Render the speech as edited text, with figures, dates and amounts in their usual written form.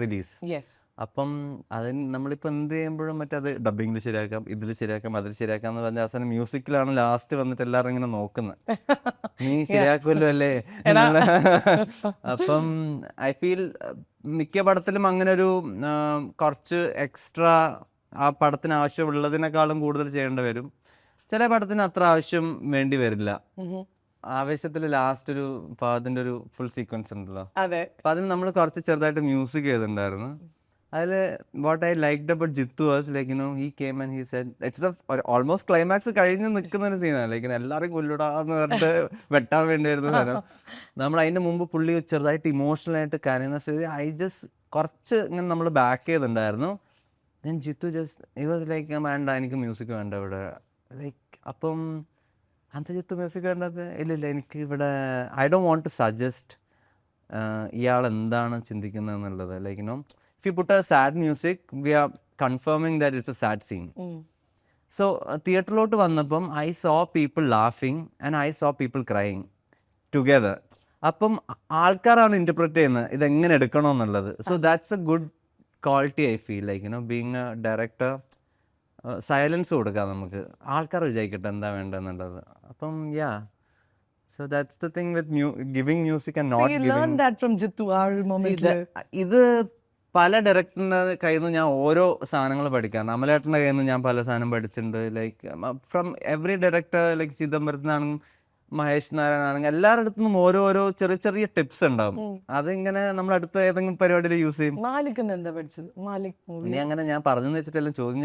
Release. Yes. അപ്പം അതിന് നമ്മളിപ്പോൾ എന്ത് ചെയ്യുമ്പോഴും മറ്റത് ഡബിങ്ങിൽ ശരിയാക്കാം, ഇതിൽ ശരിയാക്കാം, അതിൽ ശരിയാക്കാം എന്ന് പറഞ്ഞ അവസാനം മ്യൂസിക്കിലാണ് ലാസ്റ്റ് വന്നിട്ട് എല്ലാവരും ഇങ്ങനെ നോക്കുന്നത്, നീ ശരിയാക്കുമല്ലോ അല്ലേ എന്നുള്ള. അപ്പം ഐ ഫീൽ മിക്ക പടത്തിലും അങ്ങനെ ഒരു കുറച്ച് എക്സ്ട്രാ ആ പടത്തിന് ആവശ്യമുള്ളതിനേക്കാളും കൂടുതൽ ചെയ്യേണ്ടി വരും. ചില പടത്തിന് അത്ര ആവശ്യം വേണ്ടി വരില്ല. ആവേശത്തിൽ ലാസ്റ്റ് ഒരു ഫഹദിന്റെ ഒരു ഫുൾ സീക്വൻസ് ഉണ്ടല്ലോ, അതെ. അപ്പം അതിന് നമ്മൾ കുറച്ച് ചെറുതായിട്ട് മ്യൂസിക് ചെയ്തിട്ടുണ്ടായിരുന്നു. അതിൽ what I liked about Jithu was like he came and he said it's almost climax കഴിഞ്ഞ് നിൽക്കുന്ന ഒരു സീനാണ്. ലൈക്ക് എല്ലാവരും കൊല്ലിടാന്ന് പറഞ്ഞിട്ട് വെട്ടാൻ വേണ്ടി വരുന്ന സാധനം. നമ്മൾ അതിൻ്റെ മുമ്പ് പുള്ളി ചെറുതായിട്ട് ഇമോഷണൽ ആയിട്ട് കരയുന്ന സ്ഥിതി ഐ ജസ്റ്റ് കുറച്ച് ഇങ്ങനെ നമ്മൾ ബാക്ക് ചെയ്തിട്ടുണ്ടായിരുന്നു. Then Jithu just it was like വേണ്ട, എനിക്ക് മ്യൂസിക് വേണ്ട ഇവിടെ. ലൈക്ക് അപ്പം അന്ത ജിത്തു മ്യൂസിക് വേണ്ടത് ഇല്ലില്ല, എനിക്ക് ഇവിടെ I don't want to suggest ഇയാൾ എന്താണ് ചിന്തിക്കുന്നത് എന്നുള്ളത്. Like if you put a sad music, we are confirming that it's a sad scene. So തിയേറ്ററിലോട്ട് വന്നപ്പം ഐ സോ പീപ്പിൾ ലാഫിങ് and I saw people crying together. അപ്പം ആൾക്കാരാണ് ഇൻ്റർപ്രറ്റ് ചെയ്യുന്നത് ഇതെങ്ങനെ എടുക്കണമെന്നുള്ളത്. So that's a good quality I feel like being a director. Silence കൊടുക്കാം നമുക്ക്, ആൾക്കാർ വിചാരിക്കട്ടെ എന്താ വേണ്ടതെന്നുള്ളത്. അപ്പം യാ, so that's the thing with giving music and not You giving. learned that from Jittu our moment. ഇത് പല ഡയറക്ടറിൻ്റെ കയ്യിൽ നിന്ന് ഞാൻ ഓരോ സാധനങ്ങൾ പഠിക്കാറുണ്ട്. അമലേട്ടൻ്റെ കയ്യിൽ നിന്ന് ഞാൻ പല സാധനം പഠിച്ചിട്ടുണ്ട്. Like from every director, like ചിദംബരത്തിനാണെങ്കിലും മഹേഷ് നാരായണാണെങ്കിൽ എല്ലാവരുടെ അടുത്തു നിന്നും ഓരോ ചെറിയ ചെറിയ ടിപ്സ് ഉണ്ടാവും. അതിങ്ങനെ നമ്മൾ അടുത്ത ഏതെങ്കിലും പരിപാടിയിൽ യൂസ് ചെയ്യും. മാലിക് എന്താ പഠിച്ചത്? മാലിക് മൂവി ഇനി അങ്ങനെ ഞാൻ പറഞ്ഞെന്ന് വെച്ചിട്ടെല്ലാം ചോദ്യം